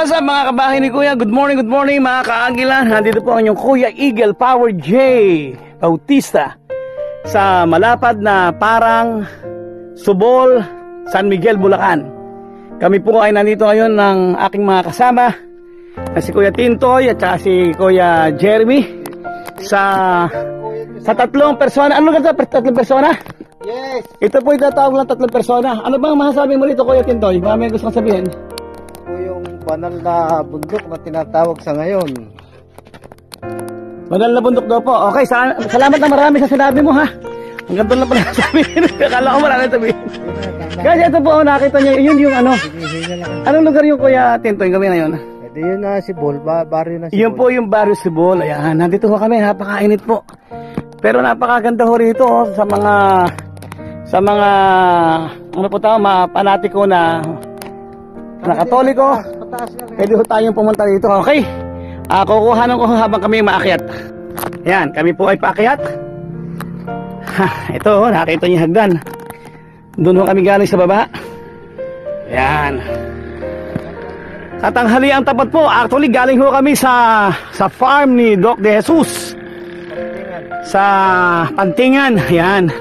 What's up mga kabahay ni Kuya? Good morning mga kaagila. Nandito po ang inyong Kuya Eagle Power J Bautista sa malapad na Parang, Subol, San Miguel, Bulacan. Kami po ay nandito ngayon ng aking mga kasama na si Kuya Tintoy at saka si Kuya Jeremy sa tatlong persona. Ano nga ito? Tatlong persona? Yes. Ito po itatawag lang tatlong persona. Ano bang masasabi mo rito, Kuya Tintoy? May gusto kong sabihin? Banal na bundok na tinatawag sa ngayon. Banal na bundok daw po. Okay, salamat na marami sa sinabi mo ha. Ang ganda lang pala sabihin. Akala ko marami sabihin. Kasi ito po, nakita niyo, yun yung ano. Anong lugar yung Kuya Tintoy kami ngayon? Ito yun na Sibol, baryo na Sibol. Yun po yung baryo Sibol. Ayan, nandito ho kami, napakainit po. Pero napakaganda ho rito sa mga ano po tao, mga panatiko na Katoliko. Pwede ho tayong pumunta dito. Okay, kukuhanan ko habang kami maakyat. Yan, kami po ay paakyat. Ito, nakita niyo hagdan. Doon ho kami galing sa baba. Yan. Katanghali ang tapat po. Actually, galing ho kami sa farm ni Doc De Jesus sa Pantingan. Yan.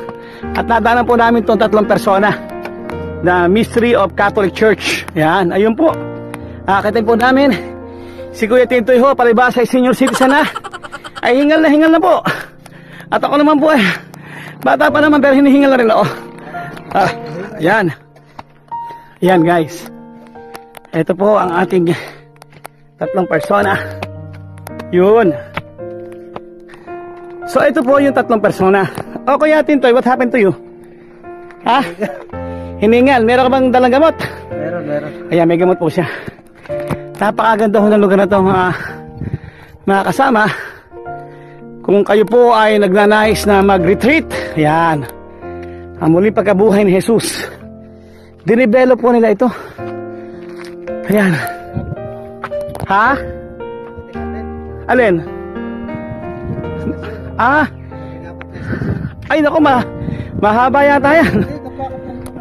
At nadaanan po namin itong tatlong persona, the Mystery of Catholic Church. Yan, ayun po. Akitin po namin si Kuya Tintoy ho, palibasa ay senior citizen na, ay hingal na po. At ako naman po bata pa naman pero hinihingal na rin ako. Yan. Yan guys. Ito po ang ating tatlong persona. Yun. So ito po yung tatlong persona. O Kuya Tintoy, what happened to you? Ha? Hiningal. Meron ka bang dalang gamot? Meron. Ayan, may gamot po siya. Napakaganda ho ng lugar na ito mga kasama. Kung kayo po ay nagnanais na mag-retreat, ayan, ang muling pagkabuhay ni Jesus, dinevelop po nila ito. Ayan. Ha? Alin? Ay naku, mahaba yata yan.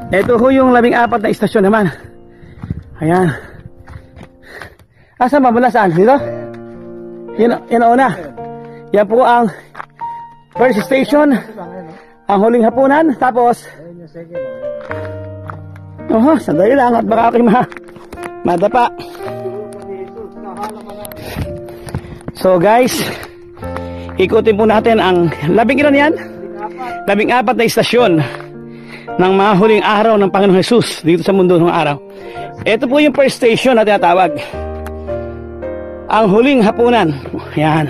Ito ho yung 14 na istasyon naman. Ayan. Saan ba? Saan? Dito? Yan ang una. Yan po ang first station. Ang huling hapunan. Tapos sandali lang at baka aking madapa. So guys, ikutin po natin ang 14 yan? 14 na istasyon ng mga huling araw ng Panginoong Jesus dito sa mundo ng araw. Ito po yung first station na tinatawag ang huling hapunan. Ayan.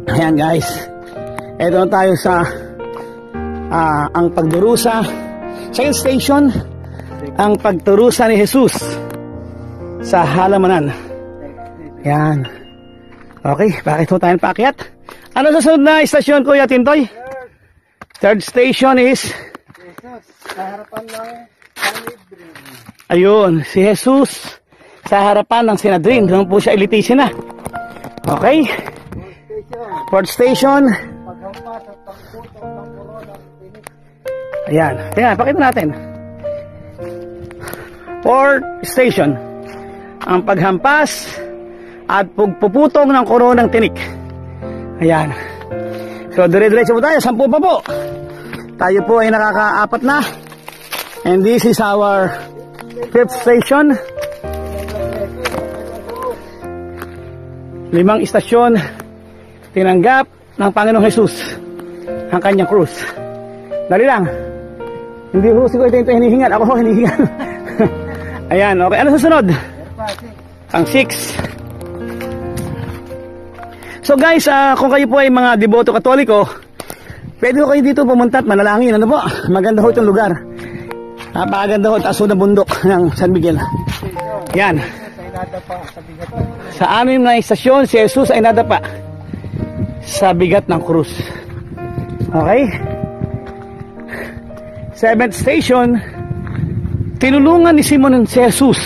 Ayan guys, ito na tayo sa ang pagdurusa. Second station, ang pagdurusa ni Jesus sa halamanan. Ayan. Okay, bakit ho tayo paakyat? Ano sa sunod na istasyon, Kuya Tintoy? Third station is Jesus, sa harapan ng Sanhedrin. Ayun, si Jesus sa harapan ng Sanhedrin. Doon po siya ilitisin na. Okay? Fourth station. Paghampas at pagputong ng koronang tinik. Ayan, tingnan, pakita natin. Fourth station, ang paghampas at pagpuputong ng koronang tinik. Ayan. So, dire-diretso po tayo. 10 pa po. Tayo po ay nakaka-4 na. And this is our 5th station. 5 istasyon tinanggap ng Panginoong Jesus ang kanyang krus. Dali lang. Hindi ho siguro ito hinihingal. Ako ho hinihingal. Ayan, okay. Ano susunod? Ang 6. So guys, kung kayo po ay mga deboto Katoliko, pwede ko kayo dito pumunta at manalangin. Ano po? Maganda ho itong lugar. Napakaganda ho, taas ho ng bundok ng San Miguel. Yan. Sa amin na istasyon, si Jesus ay nadapa sa bigat ng krus. Okay? 7th station, tinulungan ni Simon si Jesus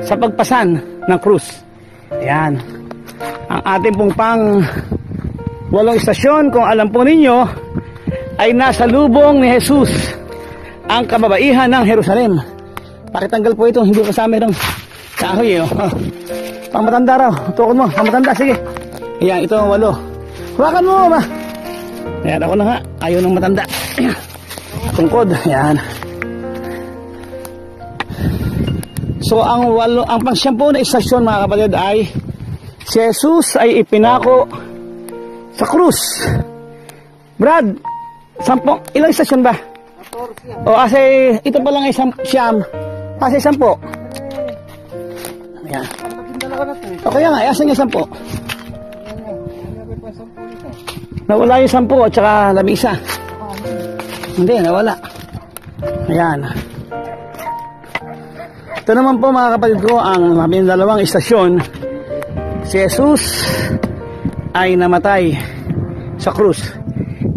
sa pagpasan ng krus. Yan. Ang ating pong pang-8 istasyon, kung alam po ninyo, ay nasa lubong ni Jesus ang kababaihan ng Jerusalem. Pakitanggal po ito, hindi kasama itong kahoy eh. Oh. Pang matanda raw, tukod mo, pang matanda, sige. Ayan, ito ang 8. Hawakan mo ba? Ayan, ako na nga, ayaw ng matanda. Tungkod, ayan. So ang pang-10 na istasyon mga kapatid ay si Jesus ay ipinako sa krus. Brad, 10, ilang istasyon ba? O kasi ito pa lang ay siyam. Kasi 10. Ayan. O kaya nga, asan yung 10? Nawala yung 10 at saka lamisa. Hindi, nawala. Ayan. Ito naman po mga kapatid ko ang aming 2 istasyon. Si Jesus ay namatay sa krus.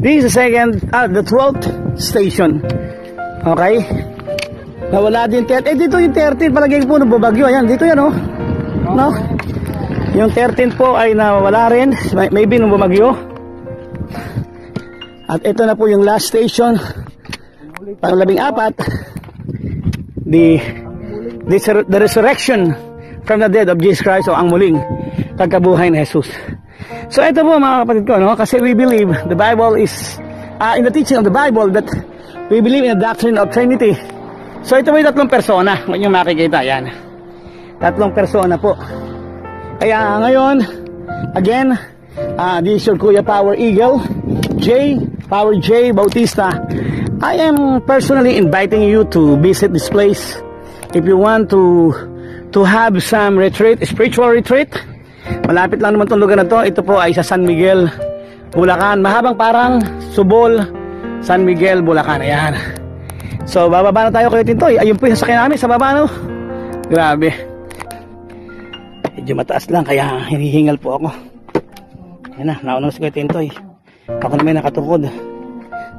This is the 12th station. Okay? Nawala din 13. Dito yung 13 palagay po nung bubagyo. Ayan, dito yan oh. No? Yung 13 po ay nawala rin. Maybe nung bumagyo. At ito na po yung last station. Pang 14. The resurrection from the dead of Jesus Christ, o ang muling pagkabuhay ni Jesus. So ito po mga kapatid ko, no? Kasi we believe the Bible is in the teaching of the Bible that we believe in the doctrine of Trinity. So ito po yung 3 persona, kung nyo makikita, yan 3 persona po. Kaya ngayon again, this is your Kuya Power Eagle Power J Bautista. I am personally inviting you to visit this place. If you want to have some retreat, spiritual retreat, malapit lang naman itong lugar na to. Ito po ay sa San Miguel, Bulacan. Mahabang parang Subol, San Miguel, Bulacan. Ayan. So, bababa na tayo kayo Tintoy. Ayun po yung sasakyan namin sa baba, no? Grabe. Medyo mataas lang, kaya hinihingal po ako. Ayan na, naunang si kayo Tintoy. Ako naman nakatungkod.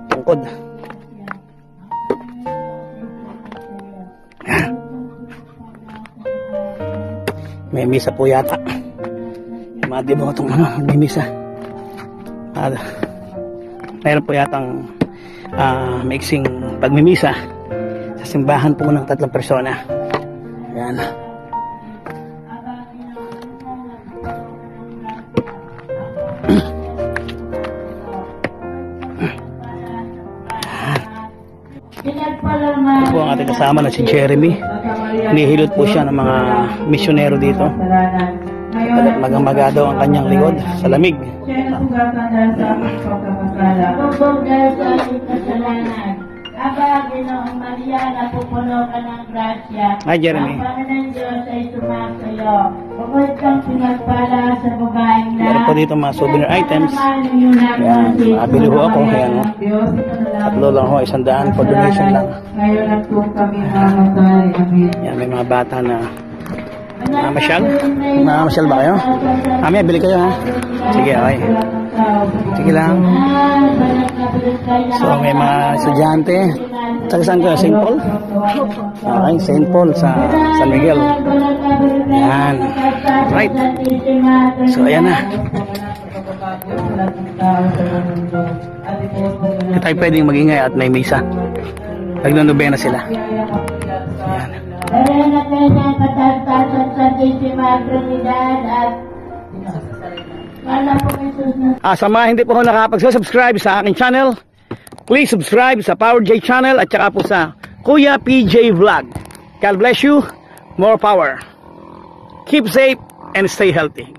Tungkod. May misa po yata. Mga debotong may misa. Mayroon po yatang mixing pagmimisa sa simbahan po ng 3 persona. Ayan. Ito po ang ating kasama na si Jeremy. Nihilot po siya ng mga misyonero dito. Magang-maga daw ang kanyang likod sa lamig. Aba, Ginoong Maria, napupuno ka ng grasya. Hi, Jeremy. Ang Panginoon ng Diyos ay sumasayo. Bukod kang pinagpala sa babaeng na. Meron po dito mga souvenir items. Ayan, makabili ho ako. Ayan o. 3 lang ho, 100 for donation lang. Ngayon ang po kami mamatay. Amen. Ayan, may mga bata na mamasyal. Mamasyal ba kayo? Mamaya, bili kayo ha. Sige, okay. Sige lang. So, may mga estudyante. Saka saan ko? St. Paul? Okay, St. Paul sa San Miguel. Ayan. Right. So, ayan na. Hindi tayo pwedeng magingay at may misa. Nagnonobena sila. Ayan. Sa mga hindi po ako nakapag-subscribe sa aking channel, please subscribe sa Power J channel at saka po sa Kuya PJ Vlog. God bless you. More power. Keep safe and stay healthy.